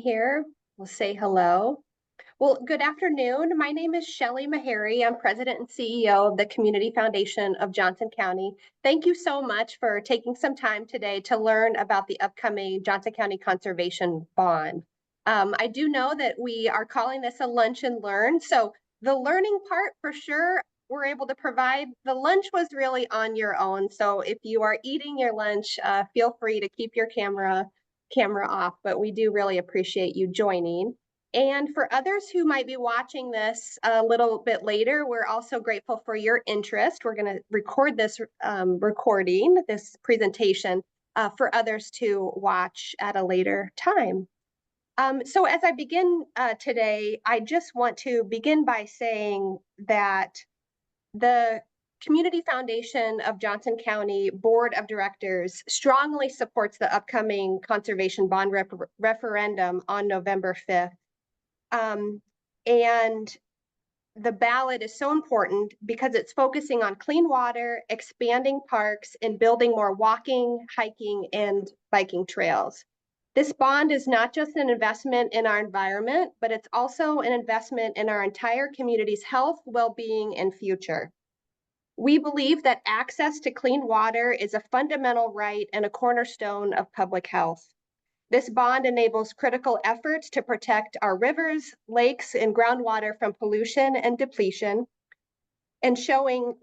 here. We'll say hello. Well, good afternoon. My name is Shelly Meharry. I'm President and CEO of the Community Foundation of Johnson County. Thank you so much for taking some time today to learn about the upcoming Johnson County Conservation Bond. I do know that we are calling this a lunch and learn. So the learning part for sure, we're able to provide. The lunch was really on your own. So if you are eating your lunch, feel free to keep your camera off, but we do really appreciate you joining. And for others who might be watching this a little bit later, we're also grateful for your interest. We're going to record this this presentation for others to watch at a later time. So as I begin today, I just want to begin by saying that the Community Foundation of Johnson County Board of Directors strongly supports the upcoming conservation bond referendum on November 5th. And the ballot is so important because it's focusing on clean water, expanding parks, and building more walking, hiking, and biking trails. This bond is not just an investment in our environment, but it's also an investment in our entire community's health, well-being, and future. We believe that access to clean water is a fundamental right and a cornerstone of public health. This bond enables critical efforts to protect our rivers, lakes, and groundwater from pollution and depletion, and showing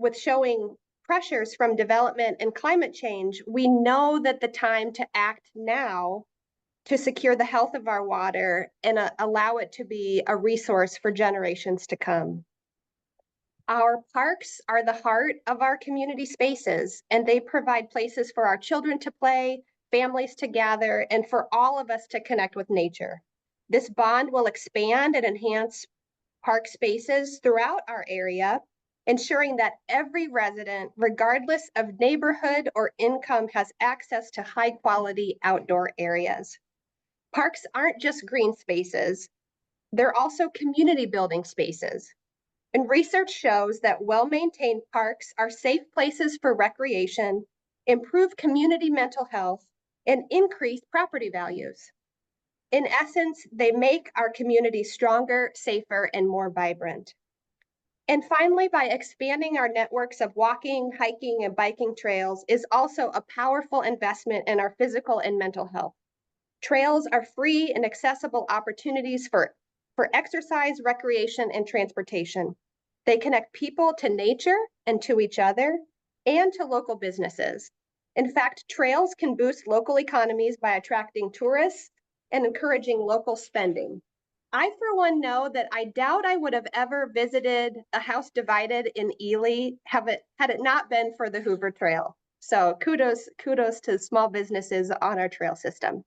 pressures from development and climate change, we know that the time to act now to secure the health of our water and allow it to be a resource for generations to come. Our parks are the heart of our community spaces, and they provide places for our children to play, families to gather, and for all of us to connect with nature. This bond will expand and enhance park spaces throughout our area, ensuring that every resident, regardless of neighborhood or income, has access to high-quality outdoor areas. Parks aren't just green spaces, they're also community building spaces. And research shows that well-maintained parks are safe places for recreation, improve community mental health, and increase property values. In essence, they make our communities stronger, safer, and more vibrant. And finally, by expanding our networks of walking, hiking, and biking trails is also a powerful investment in our physical and mental health. Trails are free and accessible opportunities for exercise, recreation, and transportation. They connect people to nature and to each other and to local businesses. In fact, trails can boost local economies by attracting tourists and encouraging local spending. I, for one, know that I doubt I would have ever visited a house divided in Ely had it not been for the Hoover Trail. So kudos to small businesses on our trail system.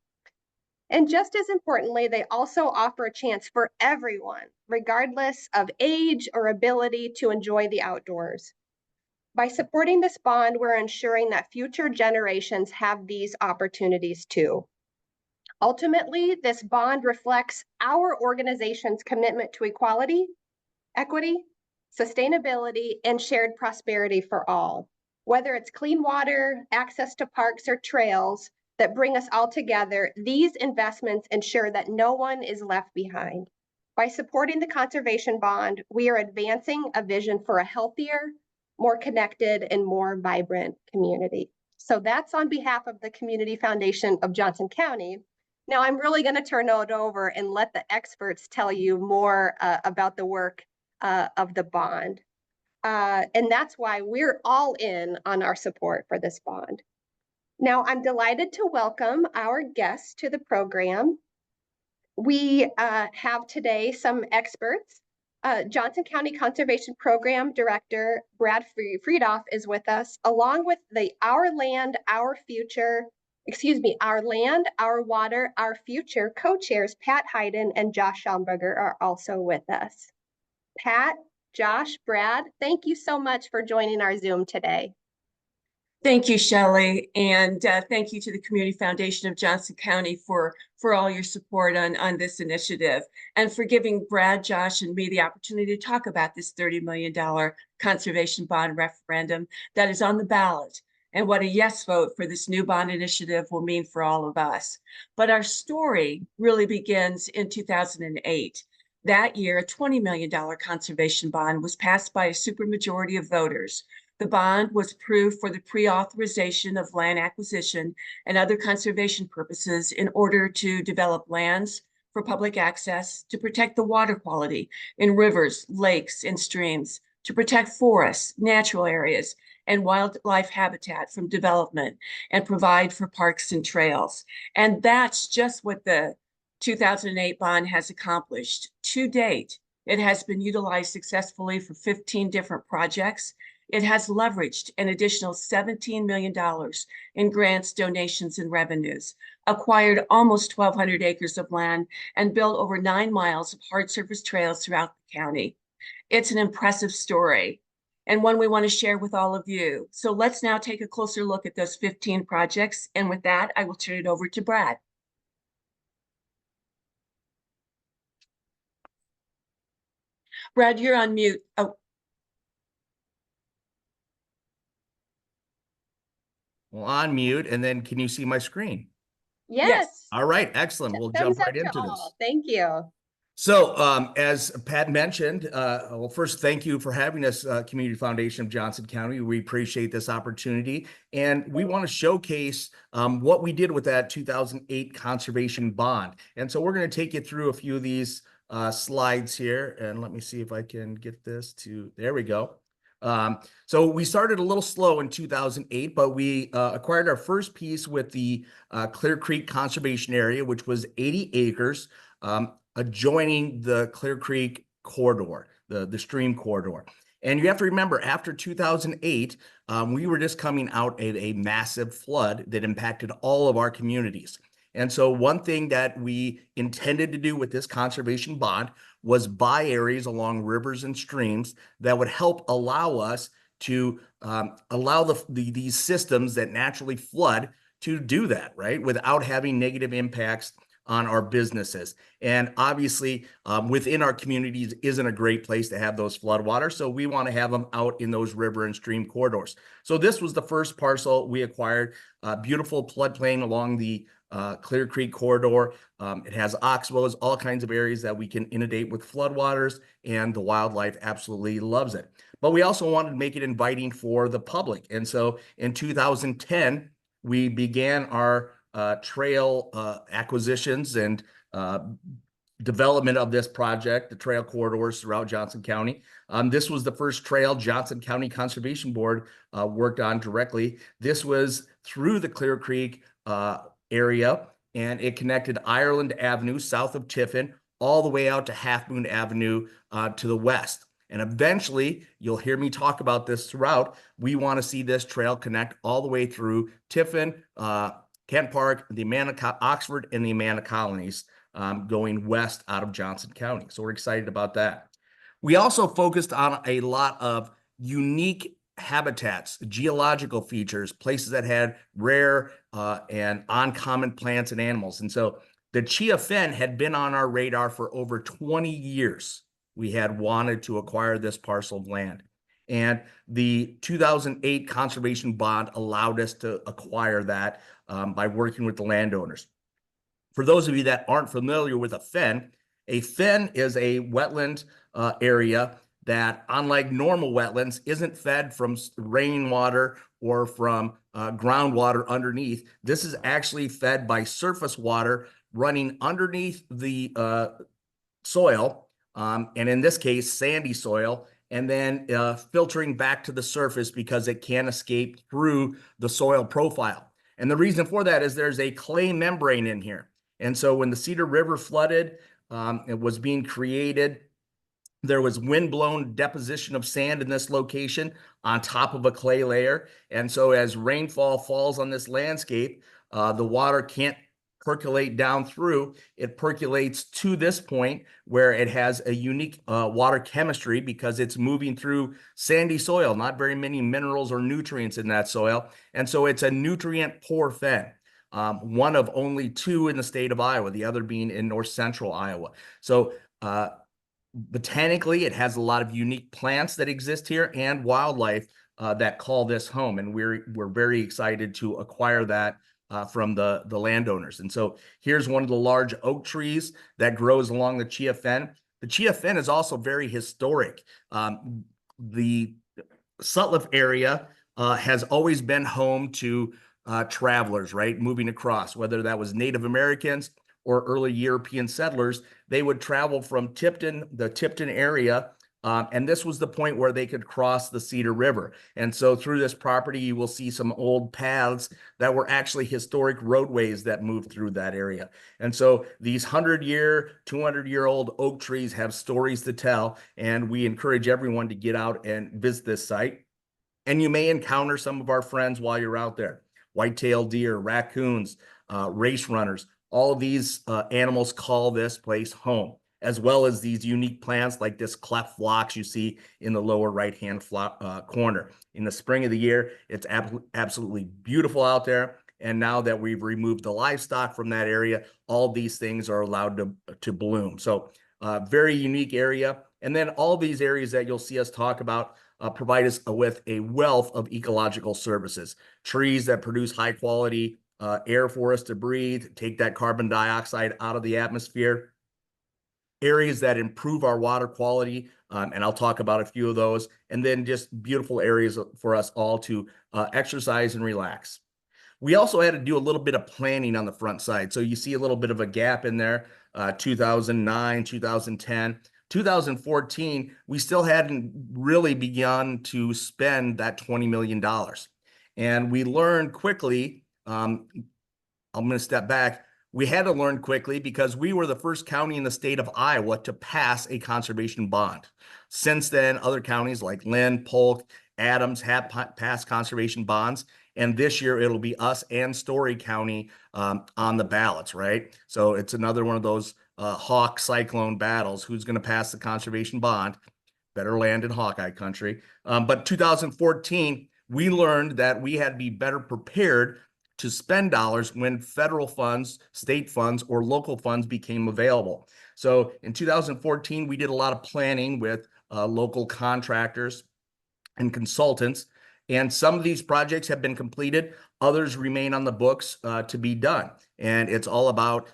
And just as importantly, they also offer a chance for everyone, regardless of age or ability, to enjoy the outdoors. By supporting this bond, we're ensuring that future generations have these opportunities too. Ultimately, this bond reflects our organization's commitment to equality, equity, sustainability, and shared prosperity for all. Whether it's clean water, access to parks, or trails that bring us all together, these investments ensure that no one is left behind. By supporting the Conservation Bond, we are advancing a vision for a healthier, more connected, and more vibrant community. So that's on behalf of the Community Foundation of Johnson County. Now I'm really going to turn it over and let the experts tell you more about the work of the bond. And that's why we're all in on our support for this bond. Now, I'm delighted to welcome our guests to the program. We have today some experts. Johnson County Conservation Program Director Brad Friedoff is with us, along with the Our Land, Our Land, Our Water, Our Future co-chairs Pat Hayden and Josh Schaumburger are also with us. Pat, Josh, Brad, thank you so much for joining our Zoom today. Thank you, Shelley, and thank you to the Community Foundation of Johnson County for all your support on this initiative and for giving Brad, Josh, and me the opportunity to talk about this $30 million conservation bond referendum that is on the ballot. and what a yes vote for this new bond initiative will mean for all of us. But our story really begins in 2008. That year, a $20 million conservation bond was passed by a supermajority of voters. The bond was approved for the pre-authorization of land acquisition and other conservation purposes in order to develop lands for public access, to protect the water quality in rivers, lakes, and streams, to protect forests, natural areas, and wildlife habitat from development, and provide for parks and trails. And that's just what the 2008 bond has accomplished. To date, it has been utilized successfully for 15 different projects. It has leveraged an additional $17 million in grants, donations, and revenues, acquired almost 1,200 acres of land, and built over 9 miles of hard surface trails throughout the county. It's an impressive story and one we want to share with all of you. So let's now take a closer look at those 15 projects. And with that, I will turn it over to Brad. Brad, you're on mute. Oh. Well, on mute, and then can you see my screen? Yes. All right, excellent. We'll Thumbs jump up right to into this. all. Thank you. So, as Pat mentioned, well, first, thank you for having us, Community Foundation of Johnson County. We appreciate this opportunity, and we want to showcase what we did with that 2008 conservation bond. And so we're going to take you through a few of these slides here, and let me see if I can get this to, there we go. So we started a little slow in 2008, but we acquired our first piece with the Clear Creek Conservation Area, which was 80 acres. Adjoining the Clear Creek corridor, the stream corridor. And you have to remember, after 2008, we were just coming out of a massive flood that impacted all of our communities. And so one thing that we intended to do with this conservation bond was buy areas along rivers and streams that would help allow us to allow these systems that naturally flood to do that, right? Without having negative impacts on our businesses. And obviously, within our communities isn't a great place to have those floodwaters. So we want to have them out in those river and stream corridors. So this was the first parcel we acquired, beautiful floodplain along the Clear Creek corridor. It has oxbows, all kinds of areas that we can inundate with floodwaters, and the wildlife absolutely loves it. But we also wanted to make it inviting for the public. And so in 2010, we began our trail acquisitions and development of this project, the trail corridors throughout Johnson County. This was the first trail Johnson County Conservation Board worked on directly. This was through the Clear Creek area, and it connected Ireland Avenue south of Tiffin all the way out to Half Moon Avenue to the west. And eventually, you'll hear me talk about this throughout, we want to see this trail connect all the way through Tiffin, Kent Park, the Amana, Oxford, and the Amana colonies, going west out of Johnson County. So we're excited about that. We also focused on a lot of unique habitats, geological features, places that had rare and uncommon plants and animals. And so the Chia Fen had been on our radar for over 20 years. We had wanted to acquire this parcel of land. And the 2008 conservation bond allowed us to acquire that by working with the landowners. For those of you that aren't familiar with a fen is a wetland area that, unlike normal wetlands, isn't fed from rainwater or from groundwater underneath. This is actually fed by surface water running underneath the soil, and in this case, sandy soil, and then filtering back to the surface because it can't escape through the soil profile. And the reason for that is there's a clay membrane in here. And so when the Cedar River flooded, it was being created, there was wind-blown deposition of sand in this location on top of a clay layer. And so as rainfall falls on this landscape, the water can't percolate down through. It percolates to this point where it has a unique water chemistry because it's moving through sandy soil, not very many minerals or nutrients in that soil. And so it's a nutrient poor fen, one of only 2 in the state of Iowa, the other being in north central Iowa. So botanically, it has a lot of unique plants that exist here and wildlife that call this home, and we're very excited to acquire that from the landowners. And so here's one of the large oak trees that grows along the Chiafen. The Chiafen is also very historic. The Sutliff area has always been home to travelers, right? Moving across, whether that was Native Americans or early European settlers, they would travel from Tipton, the Tipton area, and this was the point where they could cross the Cedar River. And so through this property, you will see some old paths that were actually historic roadways that moved through that area. And so these 100-year, 200-year-old oak trees have stories to tell, and we encourage everyone to get out and visit this site. And you may encounter some of our friends while you're out there. White-tailed deer, raccoons, race runners, all of these animals call this place home, as well as these unique plants like this cleft phlox you see in the lower right-hand corner. In the spring of the year, it's absolutely beautiful out there. And now that we've removed the livestock from that area, all these things are allowed to bloom. So very unique area. And then all these areas that you'll see us talk about provide us with a wealth of ecological services. Trees that produce high quality air for us to breathe, take that carbon dioxide out of the atmosphere. Areas that improve our water quality, and I'll talk about a few of those. And then just beautiful areas for us all to exercise and relax. We also had to do a little bit of planning on the front side. So you see a little bit of a gap in there, 2009, 2010. 2014, we still hadn't really begun to spend that $20 million. And we learned quickly, I'm going to step back. We had to learn quickly because we were the first county in the state of Iowa to pass a conservation bond. Since then, other counties like Lynn, Polk, Adams have passed conservation bonds. And this year it'll be us and Story County on the ballots, right? So it's another one of those hawk cyclone battles. Who's going to pass the conservation bond? Better land in Hawkeye country. But 2014, we learned that we had to be better prepared to spend dollars when federal funds, state funds, or local funds became available. So in 2014, we did a lot of planning with local contractors and consultants. And some of these projects have been completed. Others remain on the books to be done. And it's all about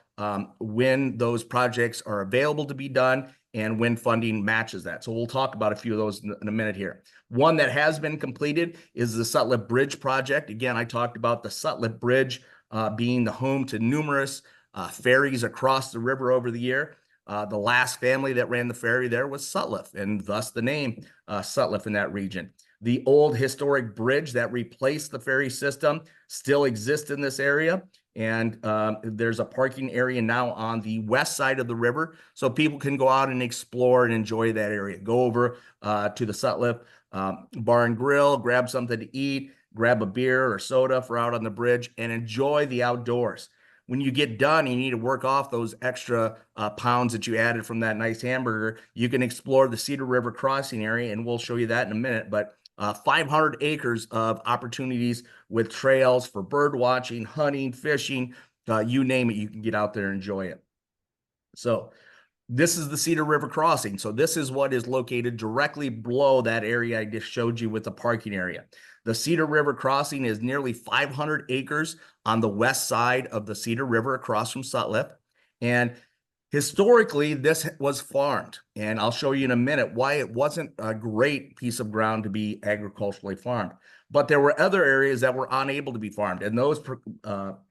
when those projects are available to be done and when funding matches that. So we'll talk about a few of those in a minute here. One that has been completed is the Sutliff Bridge project. Again, I talked about the Sutliff Bridge being the home to numerous ferries across the river over the year. The last family that ran the ferry there was Sutliff, and thus the name Sutliff in that region. The old historic bridge that replaced the ferry system still exists in this area. And there's a parking area now on the west side of the river. So people can go out and explore and enjoy that area. Go over to the Sutliff Bar and Grill, grab something to eat, grab a beer or soda for out on the bridge, and enjoy the outdoors. When you get done, you need to work off those extra pounds that you added from that nice hamburger. You can explore the Cedar River crossing area, and we'll show you that in a minute. But 500 acres of opportunities with trails for bird watching, hunting, fishing, you name it, you can get out there and enjoy it. So this is the Cedar River crossing. So this is what is located directly below that area I just showed you with the parking area. The Cedar River crossing is nearly 500 acres on the west side of the Cedar River across from Sutliff. And historically, this was farmed, and I'll show you in a minute why it wasn't a great piece of ground to be agriculturally farmed. But there were other areas that were unable to be farmed, and those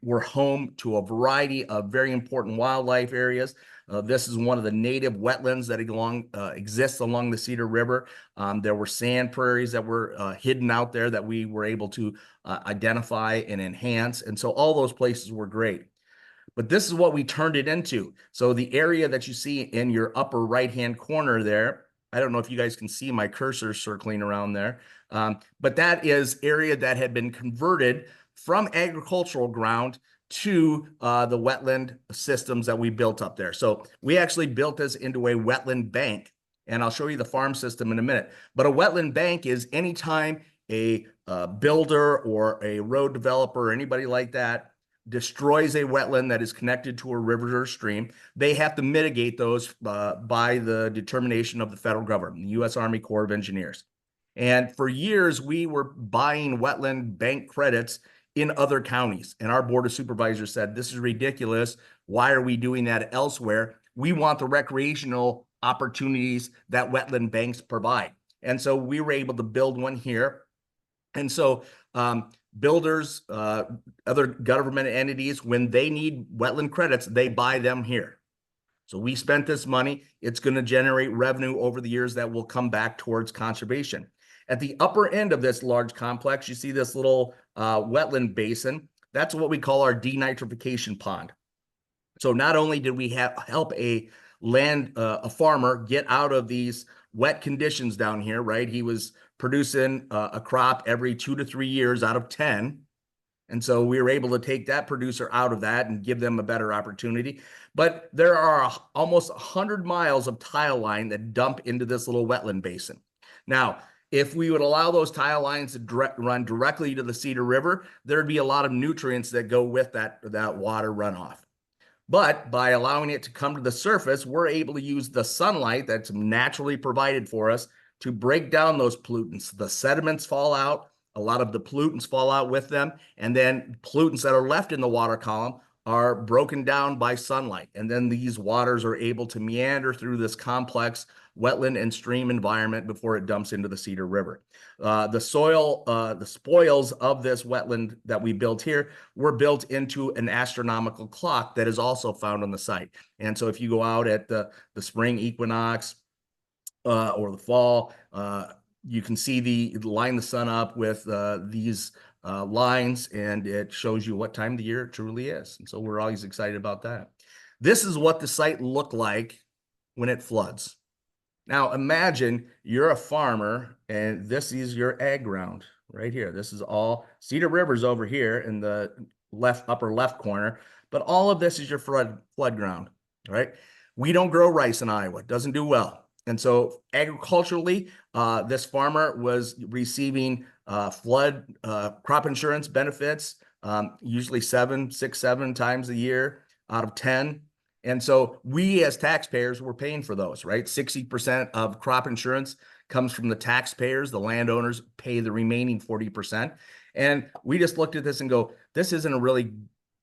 were home to a variety of very important wildlife areas. This is one of the native wetlands that exists along the Cedar River. There were sand prairies that were hidden out there that we were able to identify and enhance, and so all those places were great. But this is what we turned it into. So the area that you see in your upper right-hand corner there, I don't know if you guys can see my cursor circling around there, but that is area that had been converted from agricultural ground to the wetland systems that we built up there. So we actually built this into a wetland bank, and I'll show you the farm system in a minute. But a wetland bank is anytime a builder or a road developer or anybody like that destroys a wetland that is connected to a river or stream, they have to mitigate those by the determination of the federal government, the U.S. Army Corps of Engineers. And for years, we were buying wetland bank credits in other counties. And our Board of Supervisors said, this is ridiculous. Why are we doing that elsewhere? We want the recreational opportunities that wetland banks provide. And so we were able to build one here. And so builders, other government entities, when they need wetland credits, they buy them here. So we spent this money. It's going to generate revenue over the years that will come back towards conservation. At the upper end of this large complex, you see this little wetland basin. That's what we call our denitrification pond. So not only did we help a farmer get out of these wet conditions down here, right? He was producing a crop every 2 to 3 years out of 10. And so we were able to take that producer out of that and give them a better opportunity. But there are almost 100 miles of tile line that dump into this little wetland basin. Now, if we would allow those tile lines to run directly to the Cedar River, there'd be a lot of nutrients that go with that water runoff. But by allowing it to come to the surface, we're able to use the sunlight that's naturally provided for us to break down those pollutants. The sediments fall out, a lot of the pollutants fall out with them, and then pollutants that are left in the water column are broken down by sunlight. And then these waters are able to meander through this complex wetland and stream environment before it dumps into the Cedar River. The spoils of this wetland that we built here were built into an astronomical clock that is also found on the site. And so if you go out at the spring equinox or the fall, you can see line the sun up with these lines, and it shows you what time of the year it truly is. And so we're always excited about that. This is what the site looked like when it floods. Now imagine you're a farmer and this is your ag ground right here. This is all Cedar River's over here in the upper left corner, but all of this is your flood ground, right? We don't grow rice in Iowa. It doesn't do well. And so agriculturally, this farmer was receiving flood crop insurance benefits, usually 7 times a year out of 10. And so we as taxpayers were paying for those, right? 60% of crop insurance comes from the taxpayers. The landowners pay the remaining 40%. And we just looked at this and go, this isn't a really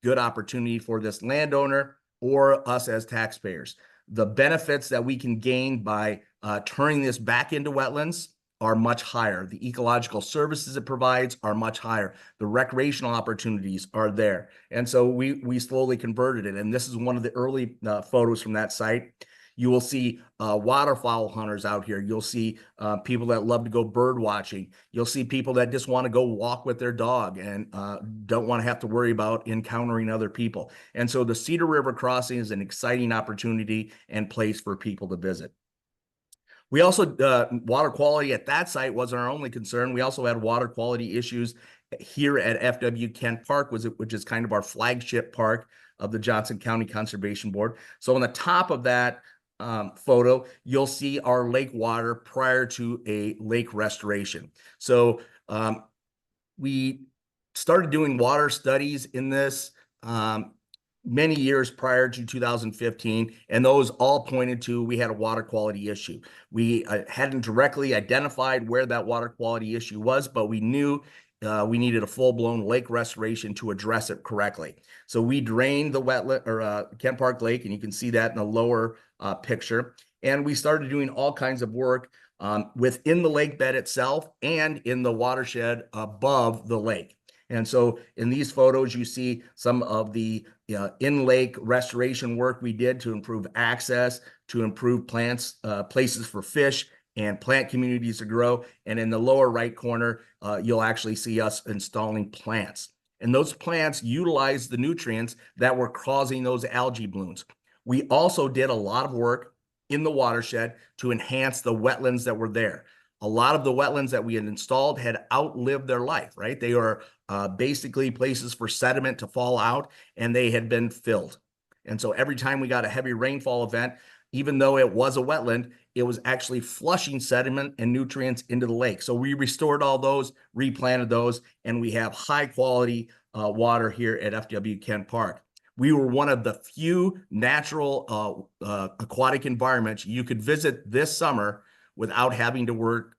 good opportunity for this landowner or us as taxpayers. The benefits that we can gain by turning this back into wetlands are much higher. The ecological services it provides are much higher. The recreational opportunities are there. And so we slowly converted it. And this is one of the early photos from that site. You will see waterfowl hunters out here. You'll see people that love to go bird watching. You'll see people that just want to go walk with their dog and don't want to have to worry about encountering other people. And so the Cedar River Crossing is an exciting opportunity and place for people to visit. We also, water quality at that site wasn't our only concern. We also had water quality issues here at FW Kent Park, which is kind of our flagship park of the Johnson County Conservation Board. So on the top of that photo, you'll see our lake water prior to a lake restoration. So we started doing water studies in this many years prior to 2015, and those all pointed to we had a water quality issue. We hadn't directly identified where that water quality issue was, but we knew we needed a full-blown lake restoration to address it correctly. So we drained the wetland or Kent Park Lake, and you can see that in the lower picture. And we started doing all kinds of work within the lake bed itself and in the watershed above the lake. And so in these photos, you see some of the in-lake restoration work we did to improve access, to improve plants, places for fish and plant communities to grow. And in the lower right corner, you'll actually see us installing plants. And those plants utilize the nutrients that were causing those algae blooms. We also did a lot of work in the watershed to enhance the wetlands that were there. A lot of the wetlands that we had installed had outlived their life, right? They are basically places for sediment to fall out, and they had been filled. And so every time we got a heavy rainfall event, even though it was a wetland, it was actually flushing sediment and nutrients into the lake. So we restored all those, replanted those, and we have high quality water here at FW Kent Park. We were one of the few natural aquatic environments you could visit this summer without having to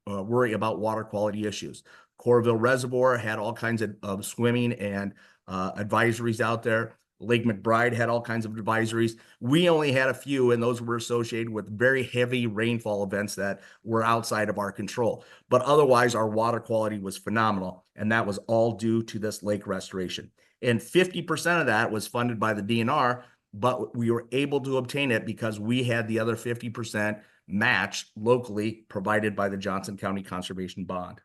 worry about water quality issues. Coralville Reservoir had all kinds of swimming and advisories out there. Lake McBride had all kinds of advisories. We only had a few, and those were associated with very heavy rainfall events that were outside of our control. But otherwise, our water quality was phenomenal, and that was all due to this lake restoration. And 50% of that was funded by the DNR, but we were able to obtain it because we had the other 50% matched locally provided by the Johnson County Conservation Bond.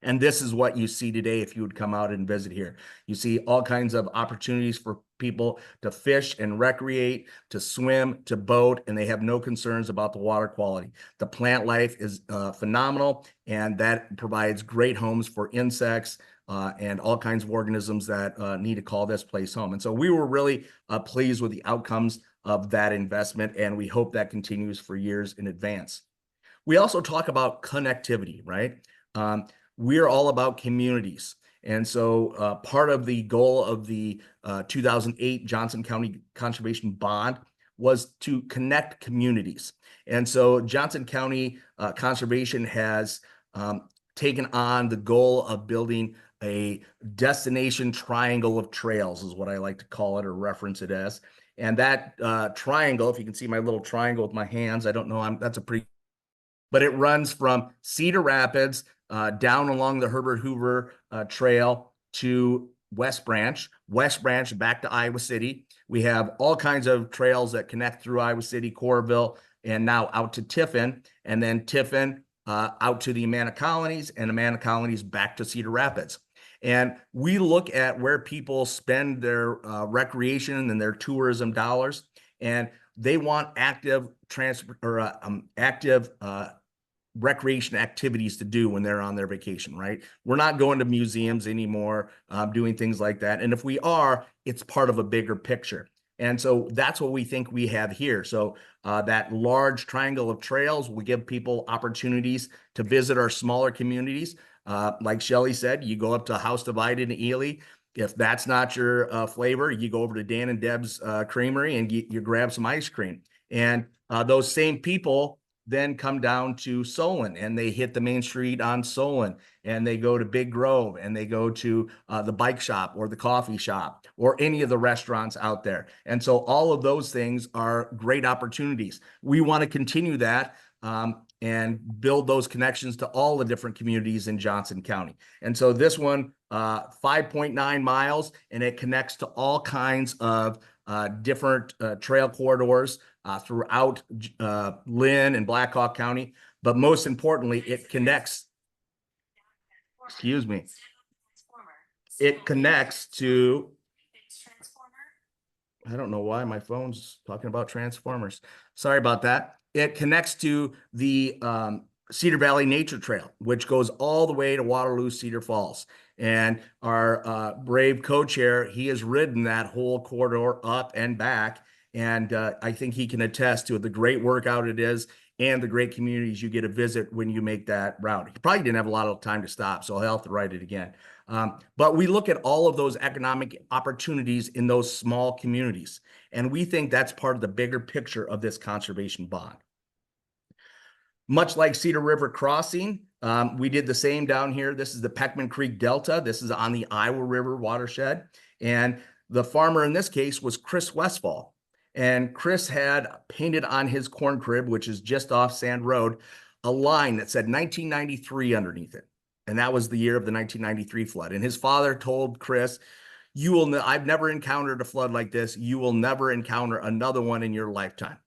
And this is what you see today if you would come out and visit here. You see all kinds of opportunities for people to fish and recreate, to swim, to boat, and they have no concerns about the water quality. The plant life is phenomenal, and that provides great homes for insects and all kinds of organisms that need to call this place home. And so we were really pleased with the outcomes of that investment, and we hope that continues for years in advance. We also talk about connectivity, right? We're all about communities. And so part of the goal of the 2008 Johnson County Conservation Bond was to connect communities. And so Johnson County Conservation has taken on the goal of building a destination triangle of trails, is what I like to call it or reference it as. And that triangle, if you can see my little triangle with my hands, I don't know, that's a pretty, but it runs from Cedar Rapids down along the Herbert Hoover Trail to West Branch back to Iowa City. We have all kinds of trails that connect through Iowa City, Coralville, and now out to Tiffin, and then Tiffin out to the Amana Colonies, and Amana Colonies back to Cedar Rapids. And we look at where people spend their recreation and their tourism dollars, and they want active recreation activities to do when they're on their vacation, right? We're not going to museums anymore, doing things like that. And if we are, it's part of a bigger picture. And so that's what we think we have here. So that large triangle of trails will give people opportunities to visit our smaller communities. Like Shelley said, you go up to House Divided in Ely. If that's not your flavor, you go over to Dan and Deb's Creamery and you grab some ice cream. And those same people then come down to Solon, and they hit the main street on Solon, and they go to Big Grove, and they go to the bike shop or the coffee shop or any of the restaurants out there. And so all of those things are great opportunities. We want to continue that and build those connections to all the different communities in Johnson County. And so this one, 5.9 miles, and it connects to all kinds of different trail corridors throughout Lynn and Blackhawk County. But most importantly, it connects, it connects to, I don't know why my phone's talking about Transformers. Sorry about that. It connects to the Cedar Valley Nature Trail, which goes all the way to Waterloo, Cedar Falls. And our brave co-chair, he has ridden that whole corridor up and back. And I think he can attest to the great workout it is and the great communities you get to visit when you make that route. He probably didn't have a lot of time to stop, so I'll have to write it again. But we look at all of those economic opportunities in those small communities. And we think that's part of the bigger picture of this conservation bond. Much like Cedar River Crossing, we did the same down here. This is the Peckman Creek Delta. This is on the Iowa River watershed. And the farmer in this case was Chris Westfall. And Chris had painted on his corn crib, which is just off Sand Road, a line that said 1993 underneath it. And that was the year of the 1993 flood. And his father told Chris, I've never encountered a flood like this. You will never encounter another one in your lifetime.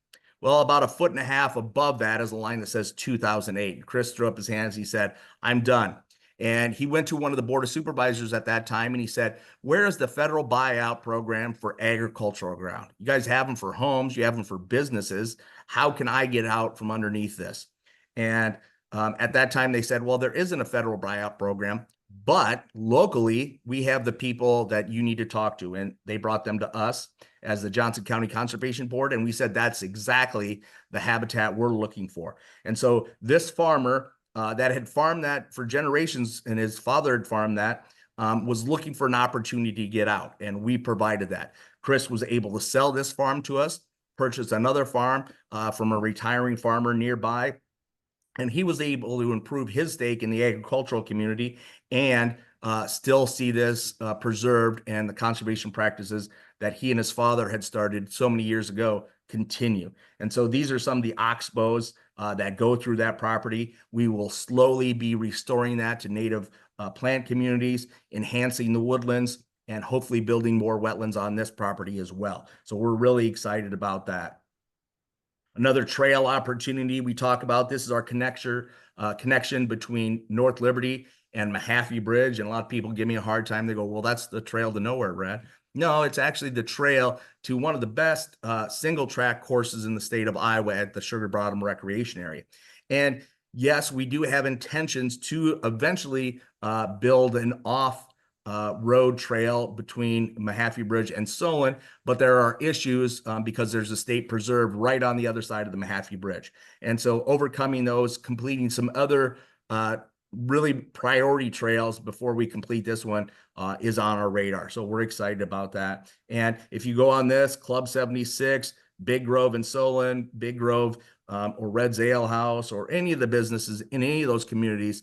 Well, about 1.5 feet above that is a line that says 2008. Chris threw up his hands. He said, I'm done. And he went to one of the board of supervisors at that time and he said, where is the federal buyout program for agricultural ground? You guys have them for homes, you have them for businesses. How can I get out from underneath this? And at that time they said, well, there isn't a federal buyout program, but locally we have the people that you need to talk to. And they brought them to us as the Johnson County Conservation Board. And we said, that's exactly the habitat we're looking for. And so this farmer that had farmed that for generations, and his father had farmed that, was looking for an opportunity to get out, and we provided that. Chris was able to sell this farm to us, purchase another farm from a retiring farmer nearby, And he was able to improve his stake in the agricultural community and still see this preserved, and the conservation practices that he and his father had started so many years ago continue. And so these are some of the oxbows that go through that property. We will slowly be restoring that to native plant communities, enhancing the woodlands, and hopefully building more wetlands on this property as well. So we're really excited about that. Another trail opportunity we talk about, this is our connection between North Liberty and Mahaffey Bridge. And a lot of people give me a hard time. They go, well, that's the trail to nowhere, Brad. No, it's actually the trail to one of the best single track courses in the state of Iowa at the Sugar Bottom Recreation Area. And yes, we do have intentions to eventually build an off road trail between Mahaffey Bridge and Solon, but there are issues because there's a state preserve right on the other side of the Mahaffey Bridge. And so overcoming those, completing some other really priority trails before we complete this one is on our radar. So we're excited about that. And if you go on this, Club 76, Big Grove and Solon, Big Grove, or Red's Ale House, or any of the businesses in any of those communities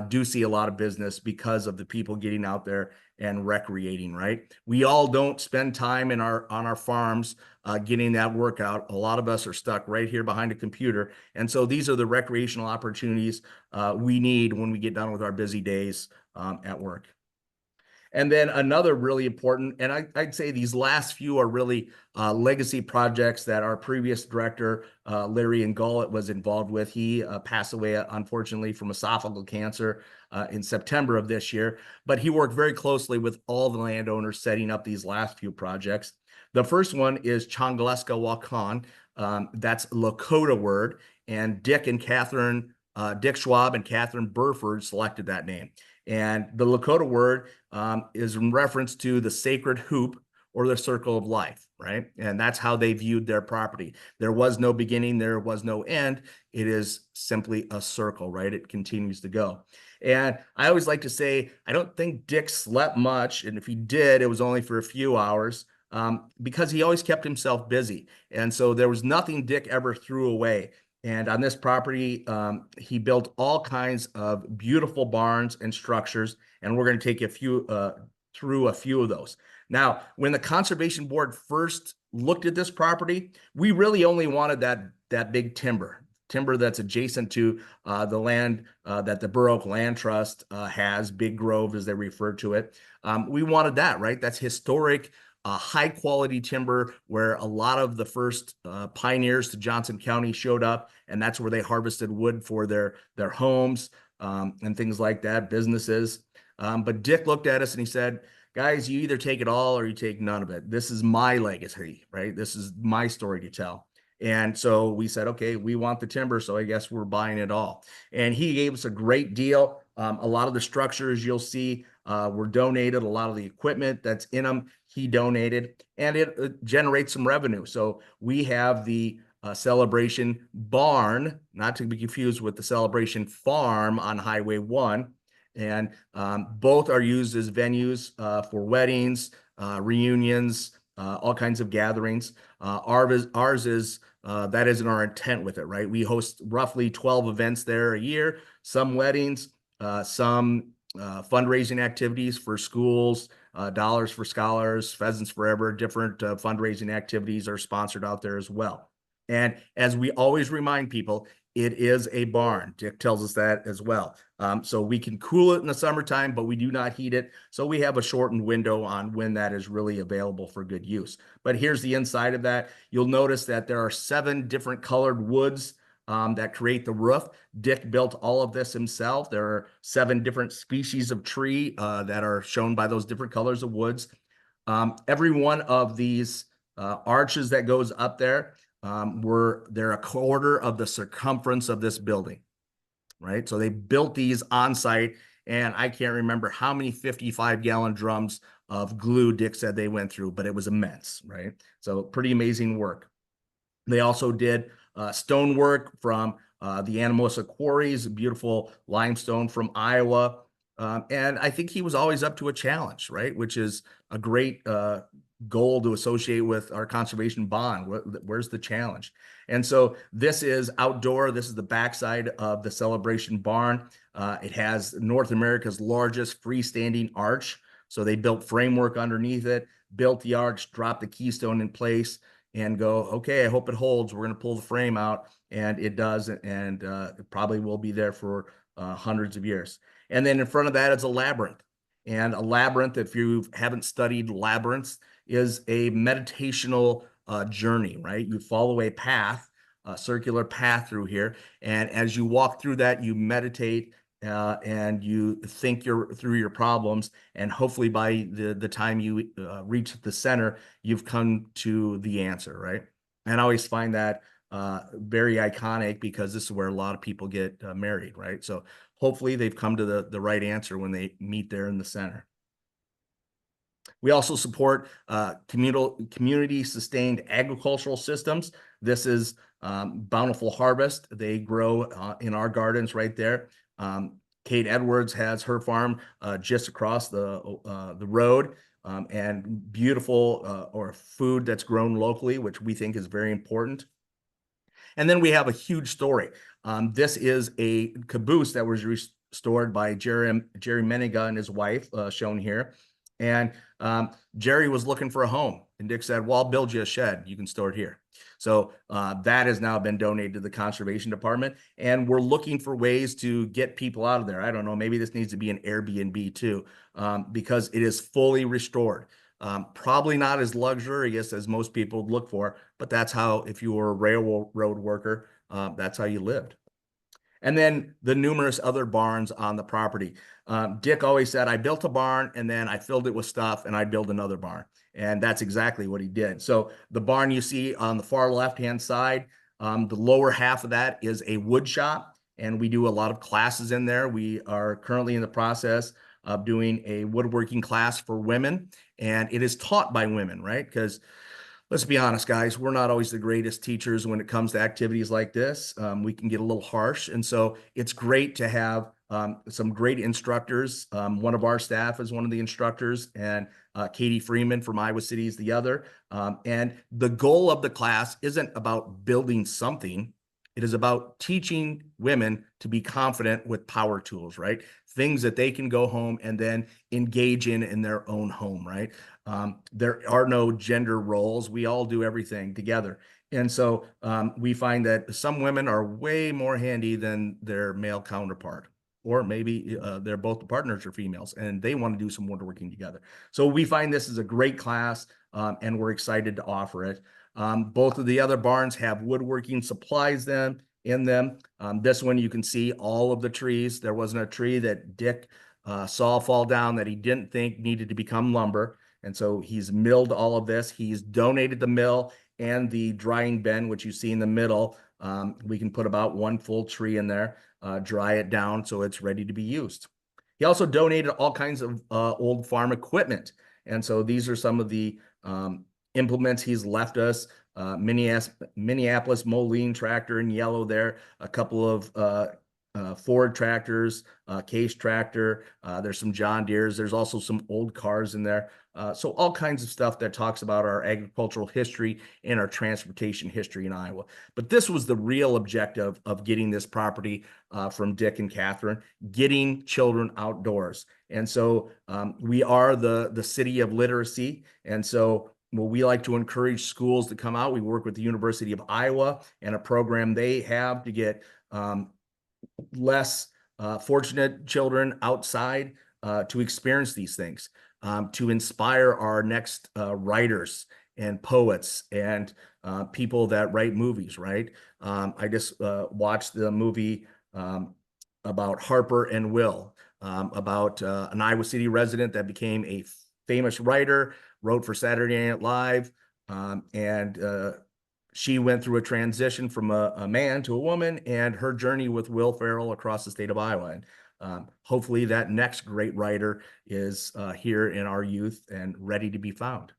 do see a lot of business because of the people getting out there and recreating, right? We all don't spend time on our farms getting that workout. A lot of us are stuck right here behind a computer. And so these are the recreational opportunities we need when we get done with our busy days at work. And then another really important, and I'd say these last few are really legacy projects that our previous director, Larry Ngullett, was involved with. He passed away, unfortunately, from esophageal cancer in September of this year, but he worked very closely with all the landowners setting up these last few projects. The first one is Chongaleska Wakan. That's Lakota word, and Dick Schwab and Catherine Burford selected that name. And the Lakota word is in reference to the sacred hoop or the circle of life, right? And that's how they viewed their property. There was no beginning, there was no end. It is simply a circle, right? It continues to go. And I always like to say, I don't think Dick slept much. And if he did, it was only for a few hours because he always kept himself busy. And so there was nothing Dick ever threw away. And on this property, he built all kinds of beautiful barns and structures, and we're going to take through a few of those. Now, when the Conservation Board first looked at this property, we really only wanted that big timber that's adjacent to the land that the Burr Oak Land Trust has, Big Grove as they refer to it. We wanted that, right? That's historic, high quality timber where a lot of the first pioneers to Johnson County showed up, and that's where they harvested wood for their homes and things like that, businesses. But Dick looked at us and he said, guys, you either take it all or you take none of it. This is my legacy, right? This is my story to tell. And so we said, okay, we want the timber, so I guess we're buying it all. And he gave us a great deal. A lot of the structures you'll see were donated. A lot of the equipment that's in them, he donated, and it generates some revenue. So we have the Celebration Barn, not to be confused with the Celebration Farm on Highway 1. And both are used as venues for weddings, reunions, all kinds of gatherings. Ours is, that isn't our intent with it, right? We host roughly 12 events there a year, some weddings, some fundraising activities for schools, Dollars for Scholars, Pheasants Forever, different fundraising activities are sponsored out there as well. And as we always remind people, it is a barn. Dick tells us that as well. So we can cool it in the summertime, but we do not heat it. So we have a shortened window on when that is really available for good use. But here's the inside of that. You'll notice that there are 7 different colored woods that create the roof. Dick built all of this himself. There are 7 different species of tree that are shown by those different colors of woods. Every one of these arches that goes up there, they're a quarter of the circumference of this building, right? So they built these on site, and I can't remember how many 55-gallon drums of glue Dick said they went through, but it was immense, right? So pretty amazing work. They also did stonework from the Anamosa Quarries, beautiful limestone from Iowa. And I think he was always up to a challenge, right? Which is a great goal to associate with our conservation bond? Where's the challenge? And so this is outdoor. This is the backside of the Celebration Barn. It has North America's largest freestanding arch. So they built framework underneath it, built the arch, dropped the keystone in place, and go, okay, I hope it holds. We're going to pull the frame out, and it does, and it probably will be there for hundreds of years. And then in front of that is a labyrinth. And a labyrinth, if you haven't studied labyrinths, is a meditational journey, right? You follow a path, a circular path through here. And as you walk through that, you meditate and you think through your problems. And hopefully by the time you reach the center, you've come to the answer, right? And I always find that very iconic because this is where a lot of people get married, right? So hopefully they've come to the right answer when they meet there in the center. We also support community-sustained agricultural systems. This is Bountiful Harvest. They grow in our gardens right there. Kate Edwards has her farm just across the road, and beautiful or food that's grown locally, which we think is very important. And then we have a huge story. This is a caboose that was restored by Jerry Meniga and his wife, shown here. And Jerry was looking for a home, and Dick said, well, I'll build you a shed. You can store it here. So that has now been donated to the conservation department, and we're looking for ways to get people out of there. I don't know, maybe this needs to be an Airbnb too, because it is fully restored. Probably not as luxurious as most people would look for, but that's how, if you were a railroad worker, that's how you lived. And then the numerous other barns on the property. Dick always said, I built a barn and then I filled it with stuff and I'd build another barn. And that's exactly what he did. So the barn you see on the far left-hand side, the lower half of that is a wood shop. And we do a lot of classes in there. We are currently in the process of doing a woodworking class for women. And it is taught by women, right? Because let's be honest, guys, we're not always the greatest teachers when it comes to activities like this. We can get a little harsh. And so it's great to have some great instructors. One of our staff is one of the instructors, and Katie Freeman from Iowa City is the other. And the goal of the class isn't about building something. It is about teaching women to be confident with power tools, right? Things that they can go home and then engage in their own home, right? There are no gender roles. We all do everything together. And so we find that some women are way more handy than their male counterpart, or maybe they're both the partners are females and they want to do some woodworking together. So we find this is a great class, and we're excited to offer it. Both of the other barns have woodworking supplies in them. This one, you can see all of the trees. There wasn't a tree that Dick saw fall down that he didn't think needed to become lumber. And so he's milled all of this. He's donated the mill and the drying bin, which you see in the middle. We can put about one full tree in there, dry it down so it's ready to be used. He also donated all kinds of old farm equipment. And so these are some of the implements he's left us. Minneapolis Moline tractor in yellow there, a couple of Ford tractors, Case tractor. There's some John Deeres. There's also some old cars in there. So all kinds of stuff that talks about our agricultural history and our transportation history in Iowa. But this was the real objective of getting this property from Dick and Catherine, getting children outdoors. And so we are the city of literacy. And so we like to encourage schools to come out. We work with the University of Iowa and a program they have to get less fortunate children outside to experience these things, to inspire our next writers and poets and people that write movies, right? I just watched the movie about Harper and Will, about an Iowa City resident that became a famous writer, wrote for Saturday Night Live, and she went through a transition from a man to a woman, and her journey with Will Ferrell across the state of Iowa. And hopefully that next great writer is here in our youth and ready to be found.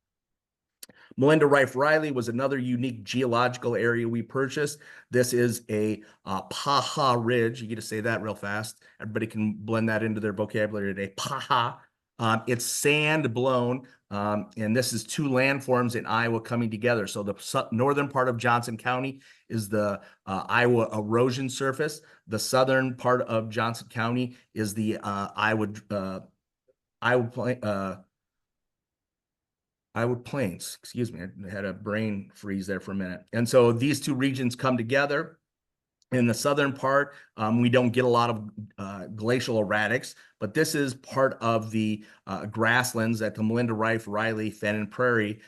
Melinda Rife Riley was another unique geological area we purchased. This is a Paha Ridge. You get to say that real fast. Everybody can blend that into their vocabulary today. Paha It's sand blown, and this is two landforms in Iowa coming together. So the northern part of Johnson County is the Iowa erosion surface. The southern part of Johnson County is the Iowa Plains. Excuse me, I had a brain freeze there for a minute. And so these two regions come together. In the southern part, we don't get a lot of glacial erratics, but this is part of the grasslands that the Melinda Rife Riley Fenton Prairie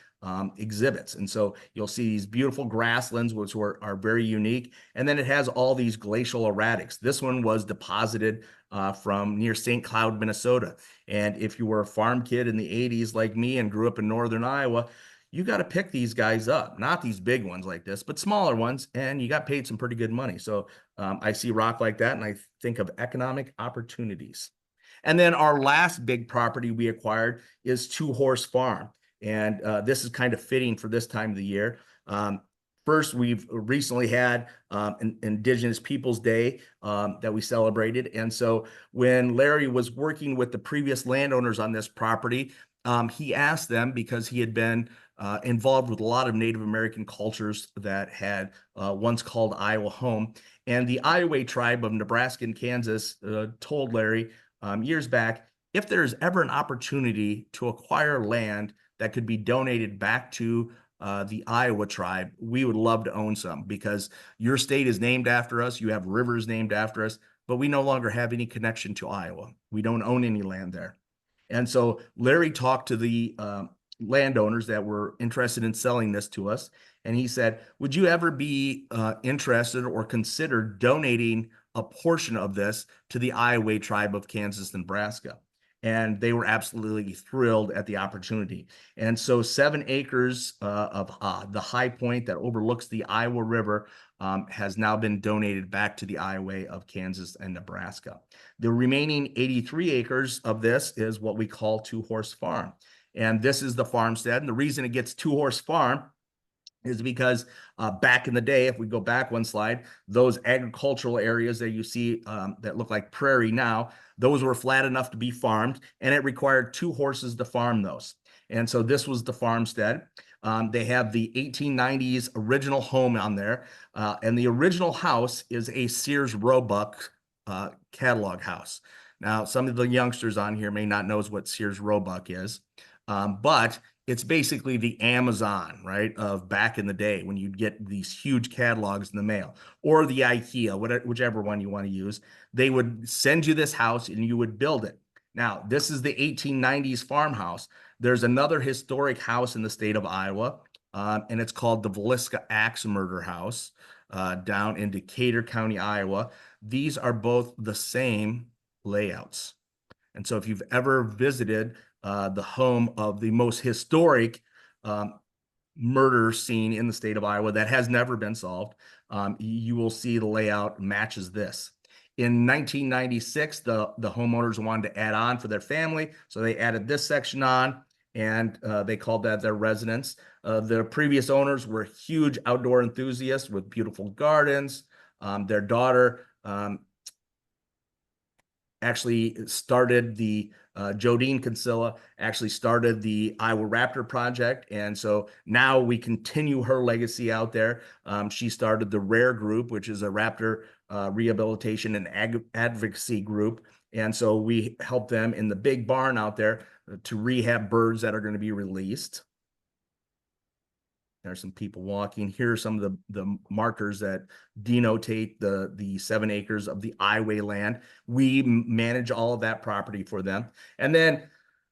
exhibits. And so you'll see these beautiful grasslands, which are very unique. And then it has all these glacial erratics. This one was deposited from near St. Cloud, Minnesota. And if you were a farm kid in the 80s like me and grew up in northern Iowa, you got to pick these guys up, not these big ones like this, but smaller ones, and you got paid some pretty good money. So I see rock like that, and I think of economic opportunities. And then our last big property we acquired is Two Horse Farm, and this is kind of fitting for this time of the year. First, we've recently had an Indigenous Peoples Day that we celebrated, and so when Larry was working with the previous landowners on this property, he asked them, because he had been involved with a lot of Native American cultures that had once called Iowa home. And the Iowa tribe of Nebraska and Kansas told Larry years back, if there's ever an opportunity to acquire land that could be donated back to the Iowa tribe, we would love to own some, because your state is named after us. You have rivers named after us, but we no longer have any connection to Iowa. We don't own any land there. And so Larry talked to the landowners that were interested in selling this to us. And he said, would you ever be interested or consider donating a portion of this to the Iowa tribe of Kansas, Nebraska? And they were absolutely thrilled at the opportunity. And so 7 acres of the high point that overlooks the Iowa River has now been donated back to the Iowa of Kansas and Nebraska. The remaining 83 acres of this is what we call Two Horse Farm. And this is the farmstead. And the reason it gets Two Horse Farm is because back in the day, if we go back one slide, those agricultural areas that you see that look like prairie now, those were flat enough to be farmed, and it required 2 horses to farm those. And so this was the farmstead. They have the 1890s original home on there, and the original house is a Sears Roebuck catalog house. Now, some of the youngsters on here may not know what Sears Roebuck is, but it's basically the Amazon, right, of back in the day when you'd get these huge catalogs in the mail, or the IKEA, whichever one you want to use. They would send you this house and you would build it. Now, this is the 1890s farmhouse. There's another historic house in the state of Iowa, and it's called the Villisca Axe Murder House down in Decatur County, Iowa. These are both the same layouts. And so if you've ever visited the home of the most historic murder scene in the state of Iowa that has never been solved, you will see the layout matches this. In 1996, the homeowners wanted to add on for their family, so they added this section on, and they called that their residence. The previous owners were huge outdoor enthusiasts with beautiful gardens. Their daughter actually started the Jodine Kinsella actually started the Iowa Raptor Project. And so now we continue her legacy out there. She started the RARE group, which is a raptor rehabilitation and advocacy group. And so we help them in the big barn out there to rehab birds that are going to be released. There's some people walking. Here are some of the markers that denotate the 7 acres of the Iowa land. We manage all of that property for them. And then,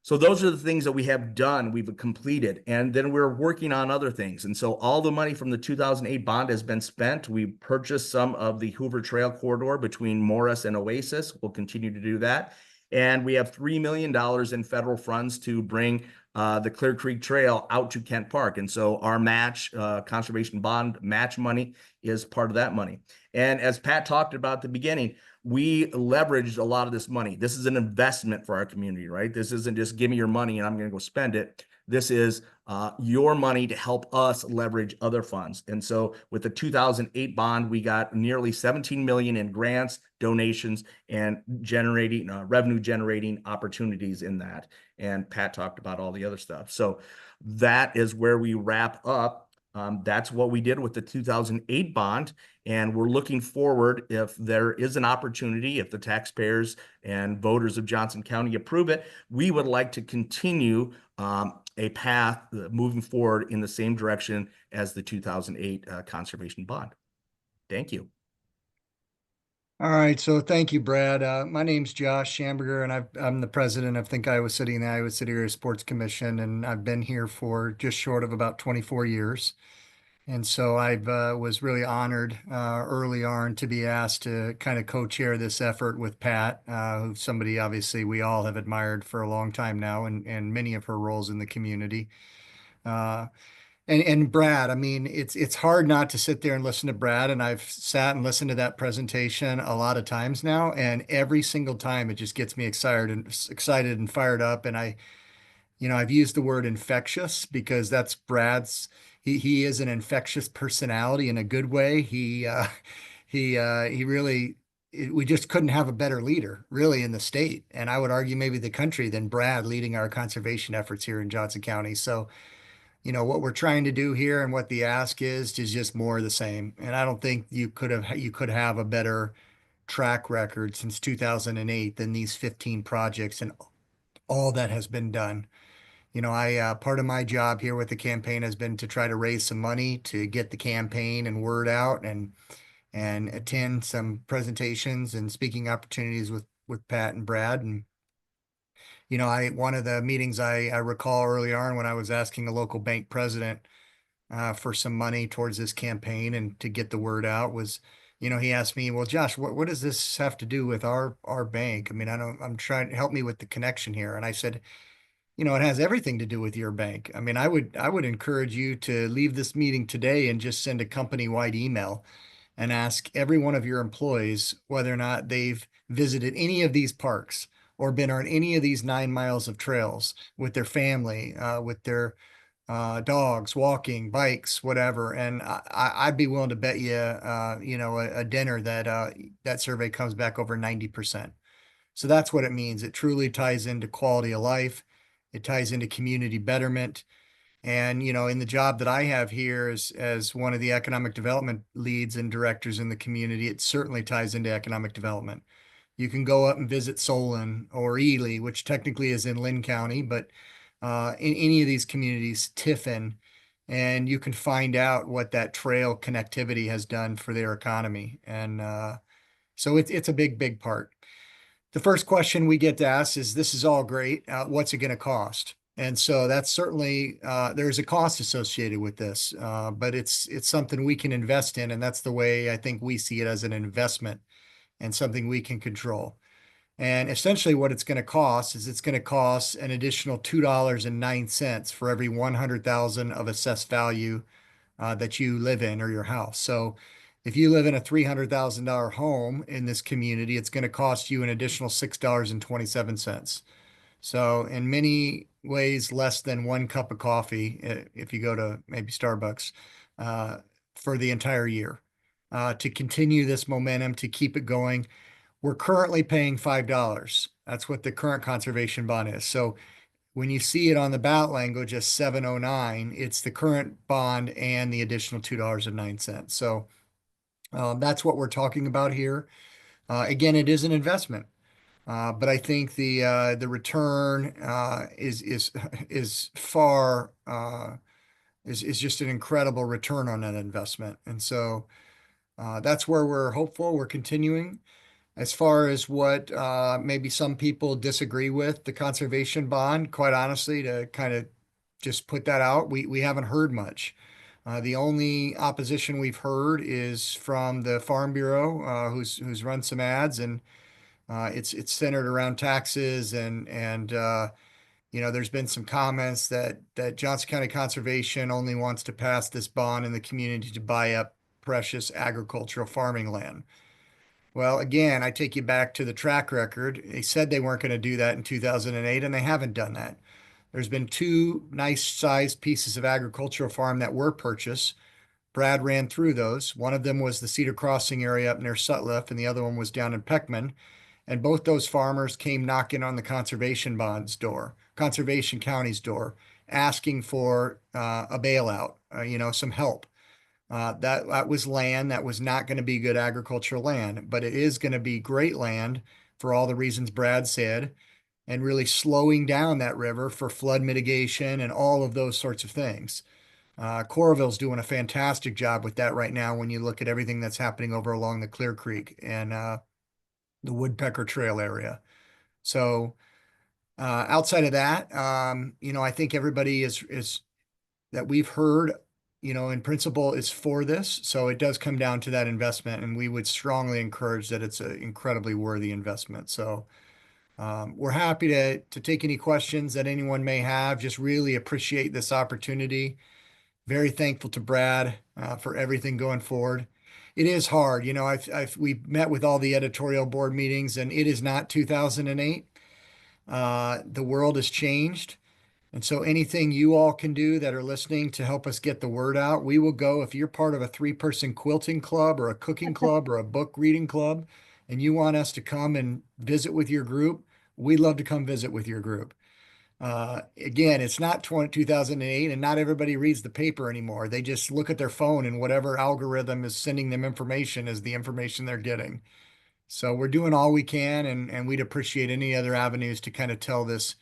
so those are the things that we have done, we've completed. And then we're working on other things. And so all the money from the 2008 bond has been spent. We purchased some of the Hoover Trail corridor between Morris and Oasis. We'll continue to do that. And we have $3 million in federal funds to bring the Clear Creek Trail out to Kent Park. And so our match, conservation bond match money is part of that money. And as Pat talked about at the beginning, we leveraged a lot of this money. This is an investment for our community, right? This isn't just give me your money and I'm going to go spend it. This is your money to help us leverage other funds. And so with the 2008 bond, we got nearly 17 million in grants, donations, and generating revenue generating opportunities in that. And Pat talked about all the other stuff. So that is where we wrap up. That's what we did with the 2008 bond. And we're looking forward, if there is an opportunity, if the taxpayers and voters of Johnson County approve it, we would like to continue a path moving forward in the same direction as the 2008 conservation bond. Thank you. All right, so thank you, Brad. My name's Josh Schamberger, and I'm the president of Think Iowa City and the Iowa City Area Sports Commission, and I've been here for just short of about 24 years. And so I was really honored early on to be asked to kind of co-chair this effort with Pat, who's somebody obviously we all have admired for a long time now, and many of her roles in the community. Uh, and Brad, I mean, it's hard not to sit there and listen to Brad, and I've sat and listened to that presentation a lot of times now, and every single time it just gets me excited and fired up. And I've used the word infectious because that's Brad's. He is an infectious personality in a good way. He really. We just couldn't have a better leader, really, in the state, and I would argue maybe the country than Brad leading our conservation efforts here in Johnson County. So what we're trying to do here and what the ask is just more of the same. And I don't think you could have a better track record since 2008 than these 15 projects and all that has been done. I part of my job here with the campaign has been to try to raise some money to get the campaign and word out and attend some presentations and speaking opportunities with Pat and Brad. And one of the meetings I recall early on when I was asking a local bank president for some money towards this campaign and to get the word out was, he asked me, well, Josh, what does this have to do with our bank? I mean, I'm trying to help me with the connection here. And I said, it has everything to do with your bank. I mean, I would encourage you to leave this meeting today and just send a company-wide email and ask every one of your employees whether or not they've visited any of these parks or been on any of these 9 miles of trails with their family, with their dogs, walking, bikes, whatever. And I'd be willing to bet you, a dinner that that survey comes back over 90%. So that's what it means. It truly ties into quality of life. It ties into community betterment. And, in the job that I have here as one of the economic development leads and directors in the community, it certainly ties into economic development. You can go up and visit Solon or Ely, which technically is in Lynn County, but in any of these communities, Tiffin, and you can find out what that trail connectivity has done for their economy. And so it's a big, big part. The first question we get to ask is, this is all great. What's it going to cost? And so that's certainly, there's a cost associated with this, but it's something we can invest in. And that's the way I think we see it, as an investment and something we can control. And essentially what it's going to cost is it's going to cost an additional $2.09 for every 100,000 of assessed value that you live in or your house. So if you live in a $300,000 home in this community, it's going to cost you an additional $6.27. So in many ways, less than 1 cup of coffee, if you go to maybe Starbucks, for the entire year. To continue this momentum, to keep it going, we're currently paying $5. That's what the current conservation bond is. So when you see it on the ballot language as 709, it's the current bond and the additional $2.09. So that's what we're talking about here. Again, it is an investment. But I think the return is far is just an incredible return on that investment, and so that's where we're hopeful. We're continuing. As far as what maybe some people disagree with the conservation bond, quite honestly, to kind of just put that out, we haven't heard much. The only opposition we've heard is from the Farm Bureau, who's run some ads, and it's centered around taxes and there's been some comments that Johnson County Conservation only wants to pass this bond in the community to buy up precious agricultural farming land. Well, again, I take you back to the track record. They said they weren't going to do that in 2008, and they haven't done that. There's been two nice sized pieces of agricultural farm that were purchased. Brad ran through those. One of them was the Cedar Crossing area up near Sutliff, and the other one was down in Peckman. And both those farmers came knocking on the Conservation County's door, asking for a bailout, some help. That was land that was not going to be good agricultural land, but it is going to be great land for all the reasons Brad said, and really slowing down that river for flood mitigation and all of those sorts of things. Coralville's doing a fantastic job with that right now when you look at everything that's happening over along the Clear Creek and the Woodpecker Trail area. So outside of that, I think everybody is that we've heard, in principle is for this. So it does come down to that investment, and we would strongly encourage that it's an incredibly worthy investment. So we're happy to take any questions that anyone may have. Just really appreciate this opportunity. Very thankful to Brad for everything going forward. It is hard, we've met with all the editorial board meetings, and it is not 2008. The world has changed. And so anything you all can do that are listening to help us get the word out, we will go. If you're part of a 3-person quilting club or a cooking club or a book reading club, and you want us to come and visit with your group, we'd love to come visit with your group. Again, it's not 2008, and not everybody reads the paper anymore. They just look at their phone, and whatever algorithm is sending them information is the information they're getting. So we're doing all we can, and we'd appreciate any other avenues to kind of tell this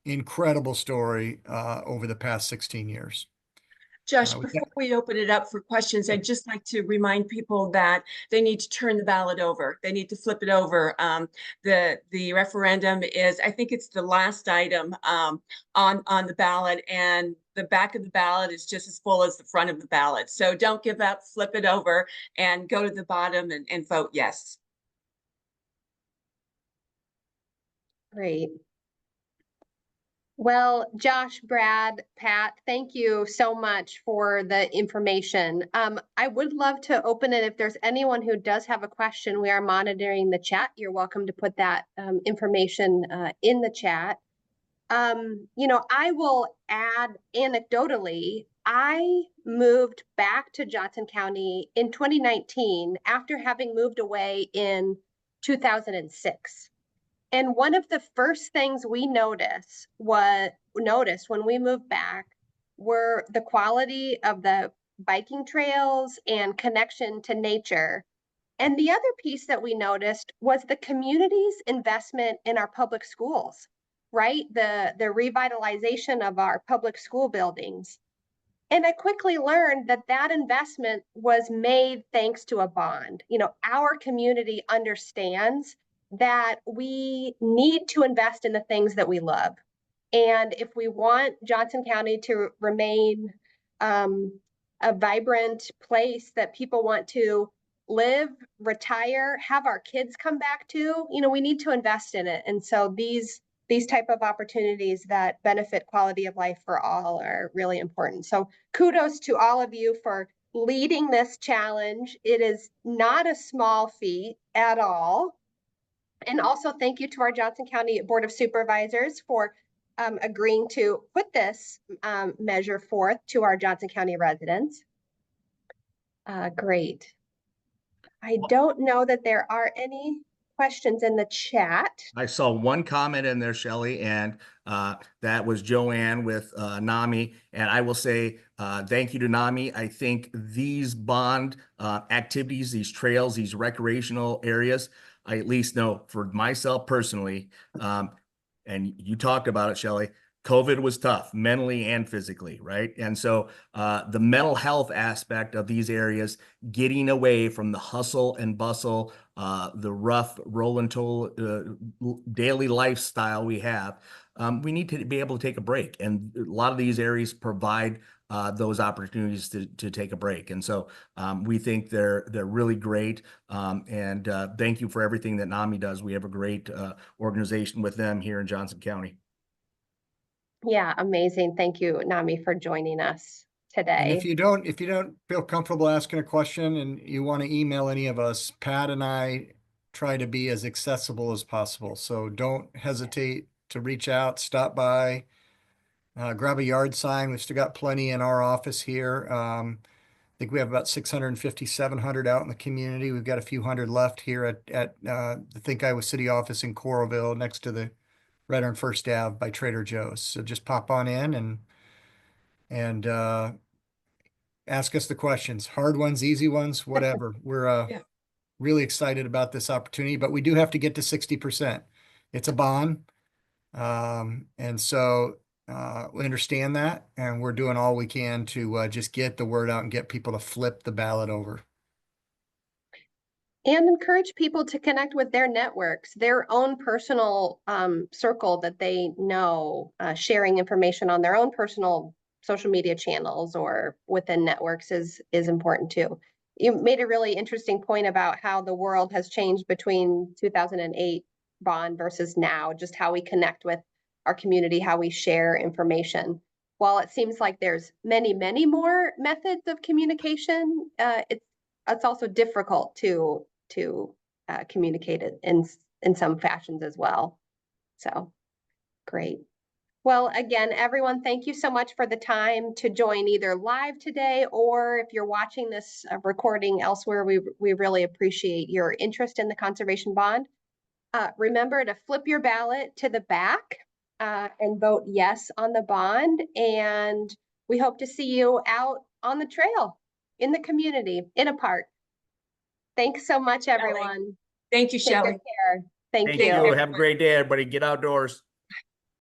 incredible story over the past 16 years. Josh, with before we open it up for questions, I'd just like to remind people that they need to turn the ballot over. They need to flip it over. The referendum is, I think it's the last item on the ballot, and the back of the ballot is just as full as the front of the ballot. So don't give up, flip it over, and go to the bottom and vote yes. Great. Well, Josh, Brad, Pat, thank you so much for the information. I would love to open it if there's anyone who does have a question. We are monitoring the chat. You're welcome to put that information in the chat. I will add anecdotally, I moved back to Johnson County in 2019 after having moved away in 2006. And one of the first things we noticed when we moved back were the quality of the biking trails and connection to nature. And the other piece that we noticed was the community's investment in our public schools, right? The revitalization of our public school buildings. And I quickly learned that investment was made thanks to a bond. Our community understands that we need to invest in the things that we love. And if we want Johnson County to remain a vibrant place that people want to live, retire, have our kids come back to, we need to invest in it. And so these type of opportunities that benefit quality of life for all are really important. So kudos to all of you for leading this challenge. It is not a small feat at all. And also thank you to our Johnson County Board of Supervisors for agreeing to put this measure forth to our Johnson County residents. Great. I don't know that there are any questions in the chat. I saw one comment in there, Shelley, and that was Joanne with NAMI. And I will say thank you to NAMI. I think these bond activities, these trails, these recreational areas, I at least know for myself personally, and you talked about it, Shelley, COVID was tough mentally and physically, right? And so the mental health aspect of these areas, getting away from the hustle and bustle, the rough daily lifestyle we have, we need to be able to take a break. And a lot of these areas provide those opportunities to take a break. And so we think they're really great. And thank you for everything that NAMI does. We have a great organization with them here in Johnson County. Yeah, amazing. Thank you, NAMI, for joining us today. And if you don't feel comfortable asking a question and you want to email any of us, Pat and I try to be as accessible as possible. So don't hesitate to reach out, stop by. grab a yard sign. We've still got plenty in our office here. I think we have about 650, 700 out in the community. We've got a few hundred left here at the Think Iowa City office in Coralville, next to the right on First Ave by Trader Joe's. So just pop on in and ask us the questions, hard ones, easy ones, whatever. We're Yeah. really excited about this opportunity, but we do have to get to 60%. It's a bond. And so we understand that, and we're doing all we can to just get the word out and get people to flip the ballot over. And encourage people to connect with their networks, their own personal circle that they know, sharing information on their own personal social media channels or within networks is important too. You made a really interesting point about how the world has changed between 2008 bond versus now, just how we connect with our community, how we share information. While it seems like there's many, many more methods of communication, it's also difficult to communicate it in some fashions as well. So great. Well, again, everyone, thank you so much for the time to join either live today, or if you're watching this recording elsewhere, we really appreciate your interest in the conservation bond. Remember to flip your ballot to the back and vote yes on the bond. And we hope to see you out on the trail, in the community, in a park. Thanks so much, everyone. Thank you, Take good Shelley. care. Thank Thank you. you. Have a great day, everybody. Get outdoors.